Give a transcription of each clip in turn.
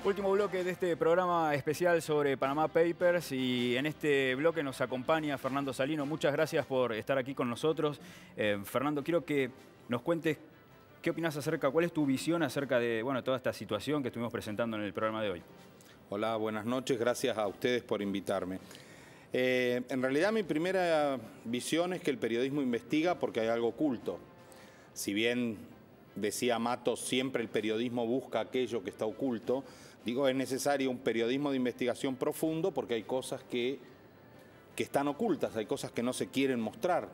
Último bloque de este programa especial sobre Panama Papers y en este bloque nos acompaña Fernando Salino. Muchas gracias por estar aquí con nosotros. Fernando, quiero que nos cuentes qué opinas acerca, cuál es tu visión acerca de toda esta situación que estuvimos presentando en el programa de hoy. Hola, buenas noches. Gracias a ustedes por invitarme. En realidad mi primera visión es que el periodismo investiga porque hay algo oculto. Si bien decía Matos, siempre el periodismo busca aquello que está oculto, digo, es necesario un periodismo de investigación profundo porque hay cosas que están ocultas, hay cosas que no se quieren mostrar.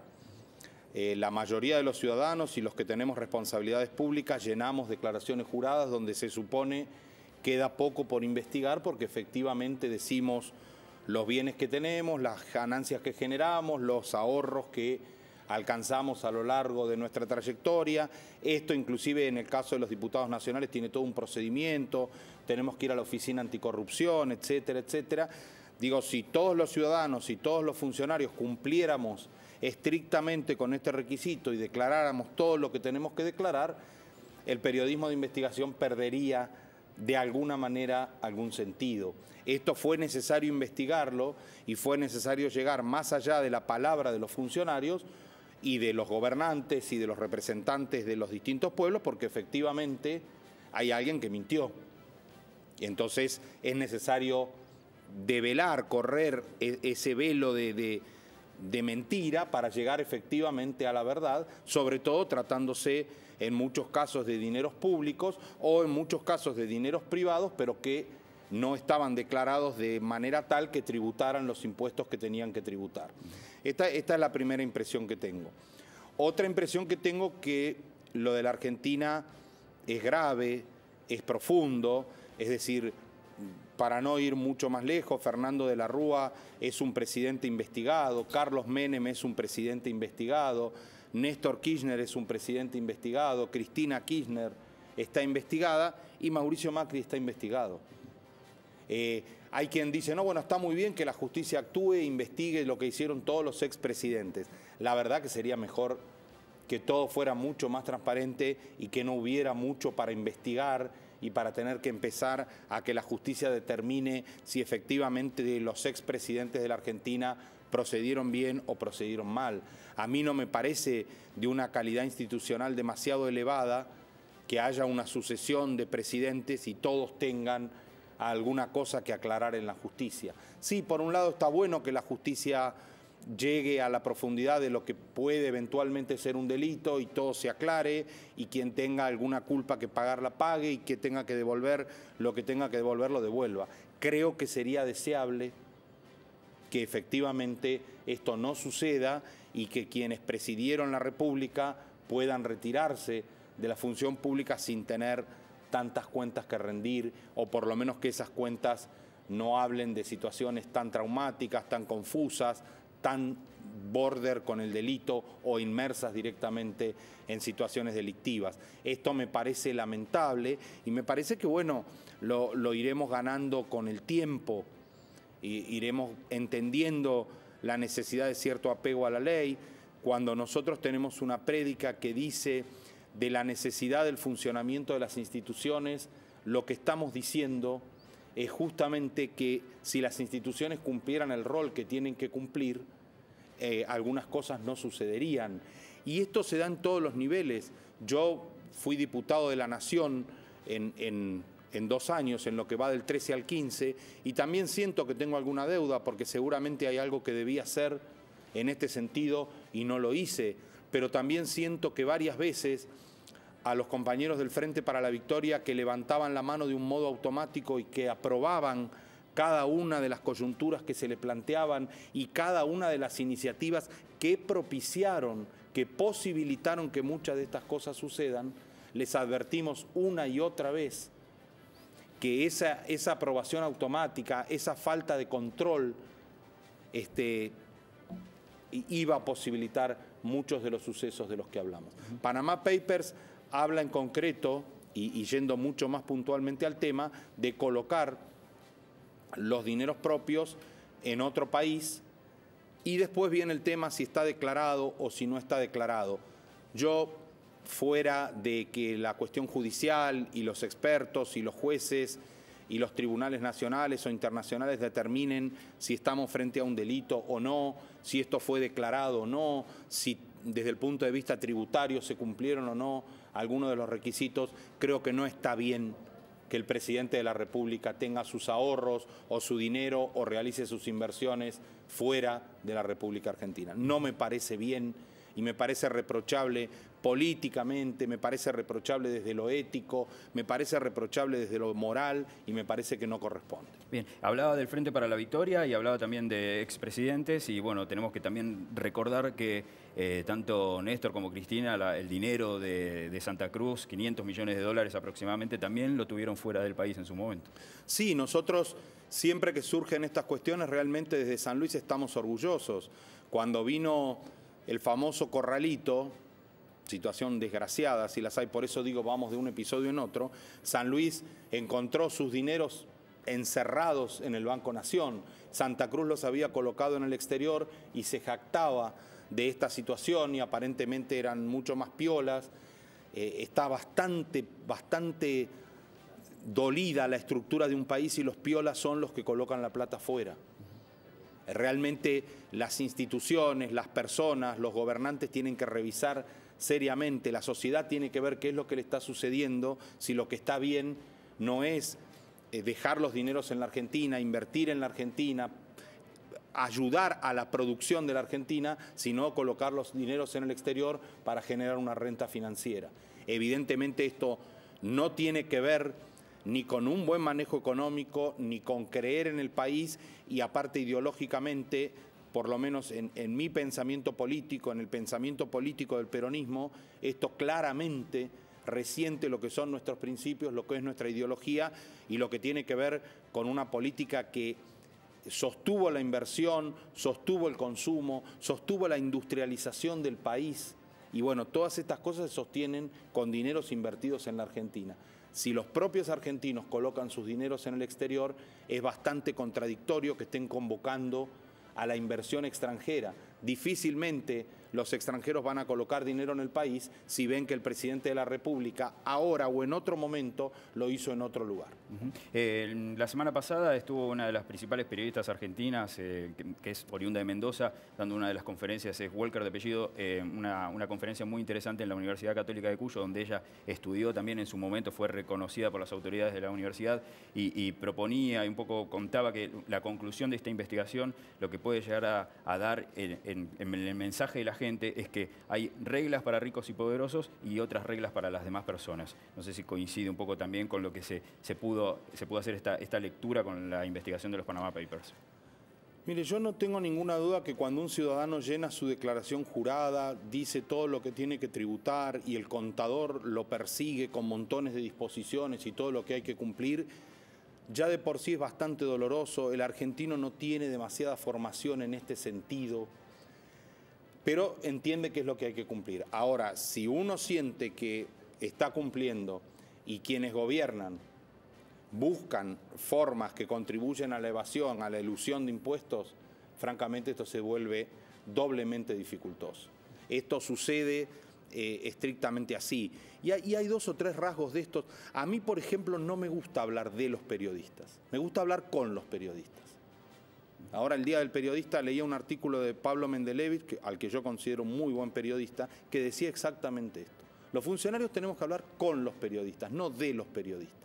La mayoría de los ciudadanos y los que tenemos responsabilidades públicas llenamos declaraciones juradas donde se supone queda poco por investigar porque efectivamente decimos los bienes que tenemos, las ganancias que generamos, los ahorros que alcanzamos a lo largo de nuestra trayectoria. Esto inclusive en el caso de los diputados nacionales tiene todo un procedimiento, tenemos que ir a la oficina anticorrupción, etcétera, etcétera. Digo, si todos los ciudadanos y todos los funcionarios cumpliéramos estrictamente con este requisito y declaráramos todo lo que tenemos que declarar, el periodismo de investigación perdería de alguna manera algún sentido. Esto fue necesario investigarlo y fue necesario llegar más allá de la palabra de los funcionarios y de los gobernantes y de los representantes de los distintos pueblos, porque efectivamente hay alguien que mintió. Y entonces es necesario develar, correr ese velo de mentira para llegar efectivamente a la verdad, sobre todo tratándose en muchos casos de dineros públicos o en muchos casos de dineros privados, pero que no estaban declarados de manera tal que tributaran los impuestos que tenían que tributar. Esta es la primera impresión que tengo. Otra impresión que tengo que lo de la Argentina es grave, es profundo, es decir, para no ir mucho más lejos, Fernando de la Rúa es un presidente investigado, Carlos Menem es un presidente investigado, Néstor Kirchner es un presidente investigado, Cristina Kirchner está investigada y Mauricio Macri está investigado. Hay quien dice, no, bueno, está muy bien que la justicia actúe e investigue lo que hicieron todos los expresidentes. La verdad que sería mejor que todo fuera mucho más transparente y que no hubiera mucho para investigar y para tener que empezar a que la justicia determine si efectivamente los expresidentes de la Argentina procedieron bien o procedieron mal. A mí no me parece de una calidad institucional demasiado elevada que haya una sucesión de presidentes y todos tengan alguna cosa que aclarar en la justicia. Sí, por un lado está bueno que la justicia llegue a la profundidad de lo que puede eventualmente ser un delito y todo se aclare y quien tenga alguna culpa que pagar la pague y que tenga que devolver lo que tenga que devolver lo devuelva. Creo que sería deseable que efectivamente esto no suceda y que quienes presidieron la República puedan retirarse de la función pública sin tener tantas cuentas que rendir o por lo menos que esas cuentas no hablen de situaciones tan traumáticas, tan confusas, tan border con el delito o inmersas directamente en situaciones delictivas. Esto me parece lamentable y me parece que, bueno, lo iremos ganando con el tiempo, iremos entendiendo la necesidad de cierto apego a la ley. Cuando nosotros tenemos una prédica que dice de la necesidad del funcionamiento de las instituciones, lo que estamos diciendo es justamente que si las instituciones cumplieran el rol que tienen que cumplir, algunas cosas no sucederían. Y esto se da en todos los niveles. Yo fui diputado de la Nación en 2 años, en lo que va del 13 al 15, y también siento que tengo alguna deuda porque seguramente hay algo que debía hacer en este sentido y no lo hice, pero también siento que varias veces a los compañeros del Frente para la Victoria que levantaban la mano de un modo automático y que aprobaban cada una de las coyunturas que se le planteaban y cada una de las iniciativas que propiciaron, que posibilitaron que muchas de estas cosas sucedan, les advertimos una y otra vez que esa aprobación automática, esa falta de control, iba a posibilitar muchos de los sucesos de los que hablamos. Panama Papers habla en concreto, y yendo mucho más puntualmente al tema, de colocar los dineros propios en otro país y después viene el tema si está declarado o si no está declarado. Yo, fuera de que la cuestión judicial y los expertos y los jueces y los tribunales nacionales o internacionales determinen si estamos frente a un delito o no, si esto fue declarado o no, si desde el punto de vista tributario se cumplieron o no algunos de los requisitos. Creo que no está bien que el presidente de la República tenga sus ahorros o su dinero o realice sus inversiones fuera de la República Argentina. No me parece bien y me parece reprochable políticamente, me parece reprochable desde lo ético, me parece reprochable desde lo moral y me parece que no corresponde. Bien, hablaba del Frente para la Victoria y hablaba también de expresidentes y bueno, tenemos que también recordar que tanto Néstor como Cristina, el dinero de Santa Cruz, 500 millones de dólares aproximadamente, también lo tuvieron fuera del país en su momento. Sí, nosotros siempre que surgen estas cuestiones realmente desde San Luis estamos orgullosos. Cuando vino el famoso corralito, situación desgraciada, si las hay, por eso digo, vamos de un episodio en otro, San Luis encontró sus dineros encerrados en el Banco Nación. Santa Cruz los había colocado en el exterior y se jactaba de esta situación y aparentemente eran mucho más piolas. Está bastante dolida la estructura de un país y los piolas son los que colocan la plata afuera. Realmente las instituciones, las personas, los gobernantes tienen que revisar seriamente, la sociedad tiene que ver qué es lo que le está sucediendo, si lo que está bien no es dejar los dineros en la Argentina, invertir en la Argentina, ayudar a la producción de la Argentina, sino colocar los dineros en el exterior para generar una renta financiera. Evidentemente esto no tiene que ver ni con un buen manejo económico, ni con creer en el país y aparte ideológicamente, por lo menos en mi pensamiento político, en el pensamiento político del peronismo, esto claramente resiente lo que son nuestros principios, lo que es nuestra ideología y lo que tiene que ver con una política que sostuvo la inversión, sostuvo el consumo, sostuvo la industrialización del país. Y bueno, todas estas cosas se sostienen con dineros invertidos en la Argentina. Si los propios argentinos colocan sus dineros en el exterior, es bastante contradictorio que estén convocando a la inversión extranjera. Difícilmente los extranjeros van a colocar dinero en el país si ven que el presidente de la República ahora o en otro momento lo hizo en otro lugar. La semana pasada estuvo una de las principales periodistas argentinas, que es oriunda de Mendoza, dando una de las conferencias, es Walker de apellido, una conferencia muy interesante en la Universidad Católica de Cuyo, donde ella estudió también en su momento, fue reconocida por las autoridades de la universidad y proponía y un poco contaba que la conclusión de esta investigación, lo que puede llegar a dar en el mensaje de la gente es que hay reglas para ricos y poderosos y otras reglas para las demás personas. No sé si coincide un poco también con lo que se pudo hacer esta lectura con la investigación de los Panama Papers. Mire, yo no tengo ninguna duda que cuando un ciudadano llena su declaración jurada, dice todo lo que tiene que tributar y el contador lo persigue con montones de disposiciones y todo lo que hay que cumplir, ya de por sí es bastante doloroso. El argentino no tiene demasiada formación en este sentido, pero entiende qué es lo que hay que cumplir. Ahora, si uno siente que está cumpliendo y quienes gobiernan buscan formas que contribuyen a la evasión, a la elusión de impuestos, francamente esto se vuelve doblemente dificultoso. Esto sucede estrictamente así. Y hay dos o tres rasgos de estos. A mí, por ejemplo, no me gusta hablar de los periodistas, me gusta hablar con los periodistas. Ahora, el Día del Periodista, leía un artículo de Pablo Mendelevich, al que yo considero muy buen periodista, que decía exactamente esto. Los funcionarios tenemos que hablar con los periodistas, no de los periodistas.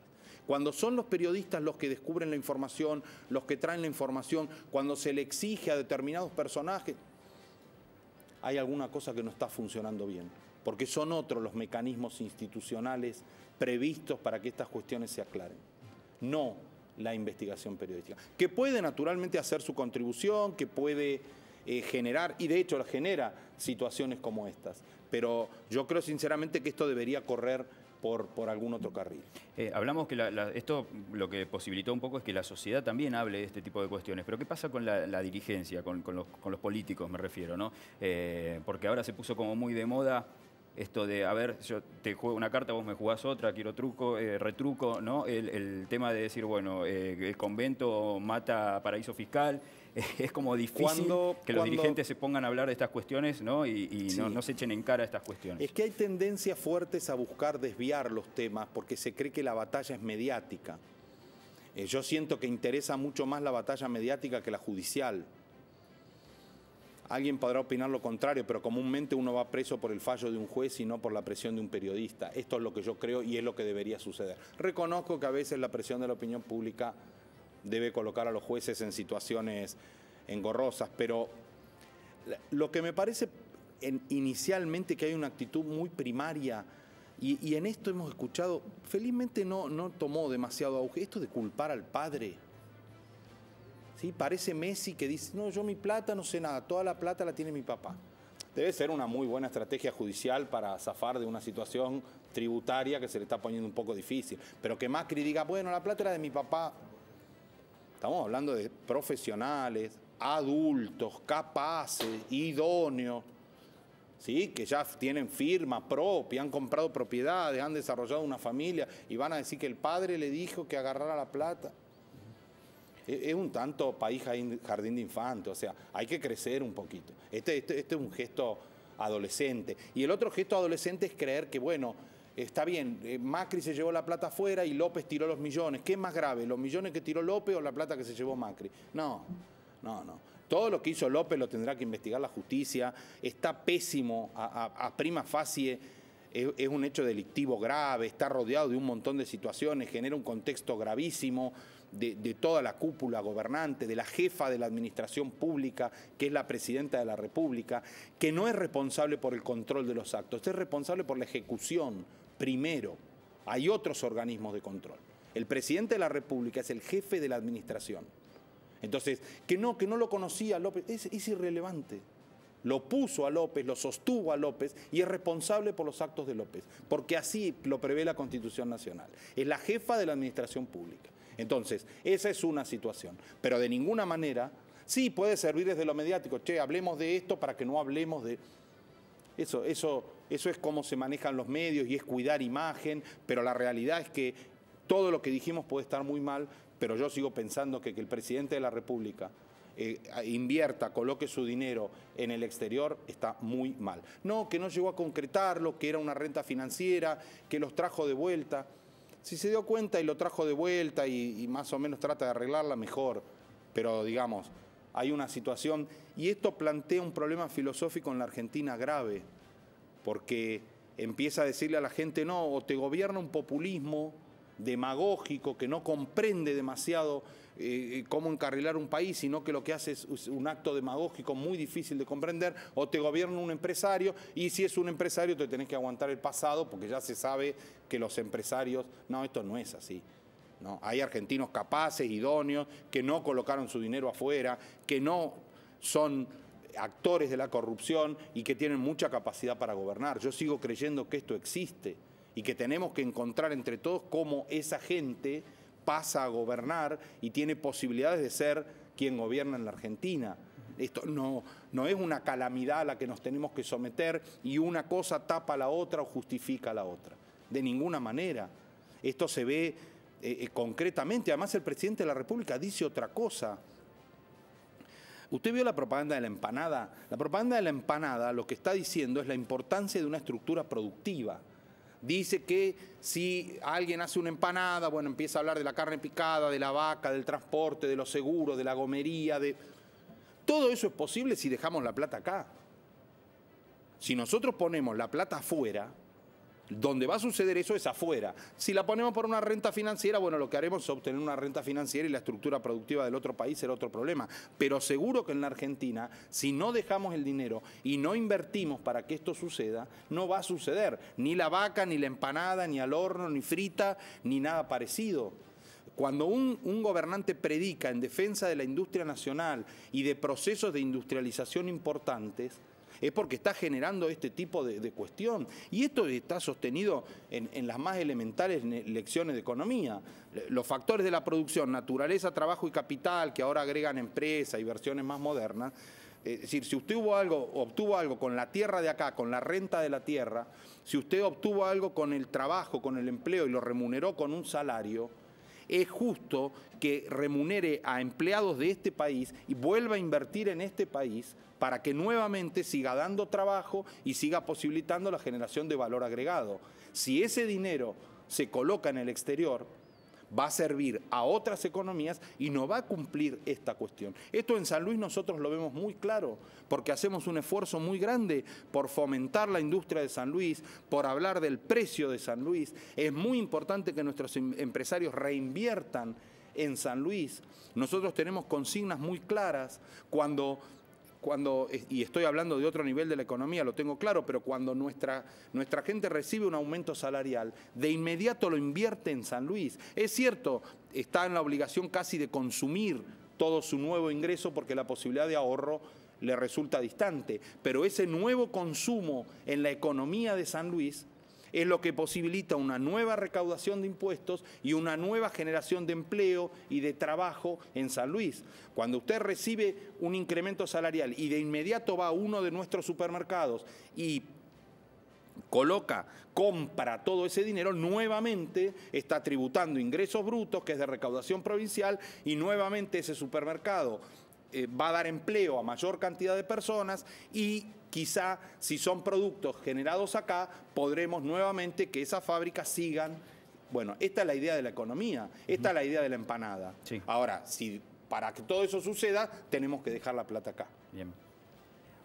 Cuando son los periodistas los que descubren la información, los que traen la información, cuando se le exige a determinados personajes, hay alguna cosa que no está funcionando bien, porque son otros los mecanismos institucionales previstos para que estas cuestiones se aclaren. No la investigación periodística, que puede naturalmente hacer su contribución, que puede generar, y de hecho la genera situaciones como estas, pero yo creo sinceramente que esto debería correr por algún otro carril. Hablamos que esto lo que posibilitó un poco es que la sociedad también hable de este tipo de cuestiones, pero ¿qué pasa con la dirigencia, con los políticos me refiero, ¿no? Porque ahora se puso como muy de moda esto de, a ver, yo te juego una carta, vos me jugás otra, quiero truco, retruco, ¿no? El tema de decir, bueno, el convento mata paraíso fiscal, es como difícil que los dirigentes se pongan a hablar de estas cuestiones, ¿no? Y sí, no se echen en cara estas cuestiones. Es que hay tendencias fuertes a buscar desviar los temas porque se cree que la batalla es mediática. Yo siento que interesa mucho más la batalla mediática que la judicial. Alguien podrá opinar lo contrario, pero comúnmente uno va preso por el fallo de un juez y no por la presión de un periodista. Esto es lo que yo creo y es lo que debería suceder. Reconozco que a veces la presión de la opinión pública debe colocar a los jueces en situaciones engorrosas, pero lo que me parece inicialmente que hay una actitud muy primaria, y en esto hemos escuchado, felizmente no tomó demasiado auge, esto de culpar al padre. ¿Sí? Parece Messi que dice, no, yo mi plata no sé nada, toda la plata la tiene mi papá. Debe ser una muy buena estrategia judicial para zafar de una situación tributaria que se le está poniendo un poco difícil. Pero que Macri diga, bueno, la plata era de mi papá. Estamos hablando de profesionales, adultos, capaces, idóneos, ¿sí? Que ya tienen firma propia, han comprado propiedades, han desarrollado una familia y van a decir que el padre le dijo que agarrara la plata. Es un tanto país jardín de infantes, o sea, hay que crecer un poquito. Este es un gesto adolescente. Y el otro gesto adolescente es creer que, bueno, está bien, Macri se llevó la plata afuera y López tiró los millones. ¿Qué es más grave, los millones que tiró López o la plata que se llevó Macri? No. Todo lo que hizo López lo tendrá que investigar la justicia. Está pésimo, a prima facie. Es un hecho delictivo grave, está rodeado de un montón de situaciones, genera un contexto gravísimo de toda la cúpula gobernante, de la jefa de la administración pública, que es la presidenta de la República, que no es responsable por el control de los actos, es responsable por la ejecución primero. Hay otros organismos de control. El presidente de la República es el jefe de la administración. Entonces, que no lo conocía López, es irrelevante. Lo puso a López, lo sostuvo a López y es responsable por los actos de López, porque así lo prevé la Constitución Nacional. Es la jefa de la administración pública. Entonces, esa es una situación. Pero de ninguna manera, sí puede servir desde lo mediático. Che, hablemos de esto para que no hablemos de... Eso es cómo se manejan los medios y es cuidar imagen, pero la realidad es que todo lo que dijimos puede estar muy mal, pero yo sigo pensando que el presidente de la República invierta, coloque su dinero en el exterior, está muy mal. No, que no llegó a concretarlo, que era una renta financiera, que los trajo de vuelta. Si se dio cuenta y lo trajo de vuelta y más o menos trata de arreglarla, mejor. Pero digamos, hay una situación, y esto plantea un problema filosófico en la Argentina grave, porque empieza a decirle a la gente, no, o te gobierna un populismo demagógico que no comprende demasiado cómo encarrilar un país, sino que lo que hace es un acto demagógico muy difícil de comprender, o te gobierna un empresario, y si es un empresario te tenés que aguantar el pasado, porque ya se sabe que los empresarios... No, esto no es así. ¿No? Hay argentinos capaces, idóneos, que no colocaron su dinero afuera, que no son actores de la corrupción y que tienen mucha capacidad para gobernar. Yo sigo creyendo que esto existe y que tenemos que encontrar entre todos cómo esa gente pasa a gobernar y tiene posibilidades de ser quien gobierna en la Argentina. Esto no es una calamidad a la que nos tenemos que someter y una cosa tapa a la otra o justifica a la otra. De ninguna manera. Esto se ve concretamente. Además, el presidente de la República dice otra cosa. ¿Usted vio la propaganda de la empanada? La propaganda de la empanada lo que está diciendo es la importancia de una estructura productiva. Dice que si alguien hace una empanada, bueno, empieza a hablar de la carne picada, de la vaca, del transporte, de los seguros, de la gomería, de... Todo eso es posible si dejamos la plata acá. Si nosotros ponemos la plata afuera, donde va a suceder eso es afuera. Si la ponemos por una renta financiera, bueno, lo que haremos es obtener una renta financiera y la estructura productiva del otro país será otro problema. Pero seguro que en la Argentina, si no dejamos el dinero y no invertimos para que esto suceda, no va a suceder. Ni la vaca, ni la empanada, ni al horno, ni frita, ni nada parecido. Cuando un gobernante predica en defensa de la industria nacional y de procesos de industrialización importantes, es porque está generando este tipo de cuestión. Y esto está sostenido en las más elementales lecciones de economía. Los factores de la producción, naturaleza, trabajo y capital, que ahora agregan empresa y versiones más modernas. Es decir, si usted obtuvo algo con la tierra de acá, con la renta de la tierra, si usted obtuvo algo con el trabajo, con el empleo y lo remuneró con un salario, es justo que remunere a empleados de este país y vuelva a invertir en este país para que nuevamente siga dando trabajo y siga posibilitando la generación de valor agregado. Si ese dinero se coloca en el exterior, va a servir a otras economías y no va a cumplir esta cuestión. Esto en San Luis nosotros lo vemos muy claro, porque hacemos un esfuerzo muy grande por fomentar la industria de San Luis, por hablar del precio de San Luis. Es muy importante que nuestros empresarios reinviertan en San Luis. Nosotros tenemos consignas muy claras cuando, y estoy hablando de otro nivel de la economía, lo tengo claro, pero cuando nuestra gente recibe un aumento salarial, de inmediato lo invierte en San Luis. Es cierto, está en la obligación casi de consumir todo su nuevo ingreso porque la posibilidad de ahorro le resulta distante, pero ese nuevo consumo en la economía de San Luis es lo que posibilita una nueva recaudación de impuestos y una nueva generación de empleo y de trabajo en San Luis. Cuando usted recibe un incremento salarial y de inmediato va a uno de nuestros supermercados y compra todo ese dinero, nuevamente está tributando ingresos brutos, que es de recaudación provincial, y nuevamente ese supermercado va a dar empleo a mayor cantidad de personas y quizá si son productos generados acá, podremos nuevamente que esas fábricas sigan. Bueno, esta es la idea de la economía, esta es la idea de la empanada. Sí. Ahora, para que todo eso suceda, tenemos que dejar la plata acá. Bien.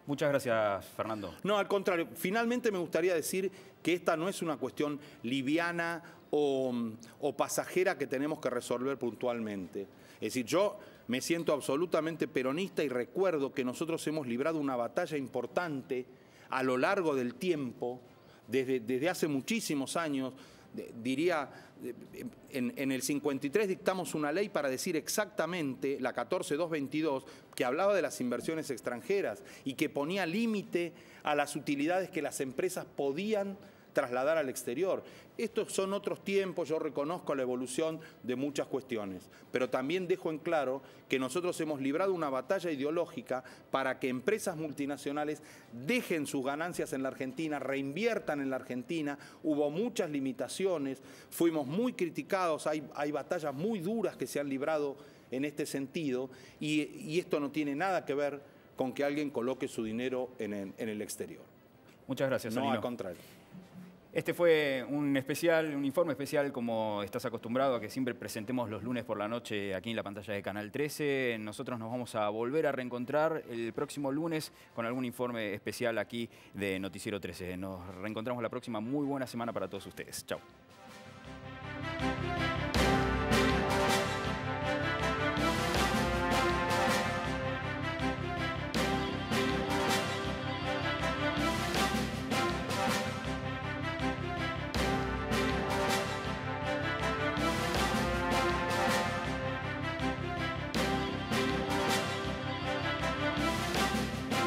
Muchas gracias, Fernando. No, al contrario. Finalmente me gustaría decir que esta no es una cuestión liviana o pasajera que tenemos que resolver puntualmente. Es decir, yo me siento absolutamente peronista y recuerdo que nosotros hemos librado una batalla importante a lo largo del tiempo, desde hace muchísimos años. Diría, en el 53 dictamos una ley para decir exactamente, la 14222, que hablaba de las inversiones extranjeras y que ponía límite a las utilidades que las empresas podían trasladar al exterior. Estos son otros tiempos, yo reconozco la evolución de muchas cuestiones, pero también dejo en claro que nosotros hemos librado una batalla ideológica para que empresas multinacionales dejen sus ganancias en la Argentina, reinviertan en la Argentina. Hubo muchas limitaciones, fuimos muy criticados, hay batallas muy duras que se han librado en este sentido y esto no tiene nada que ver con que alguien coloque su dinero en el exterior. Muchas gracias, No, Salino. al contrario. Este fue un informe especial, como estás acostumbrado a que siempre presentemos los lunes por la noche aquí en la pantalla de Canal 13. Nosotros nos vamos a volver a reencontrar el próximo lunes con algún informe especial aquí de Noticiero 13. Nos reencontramos la próxima. Muy buena semana para todos ustedes. Chau.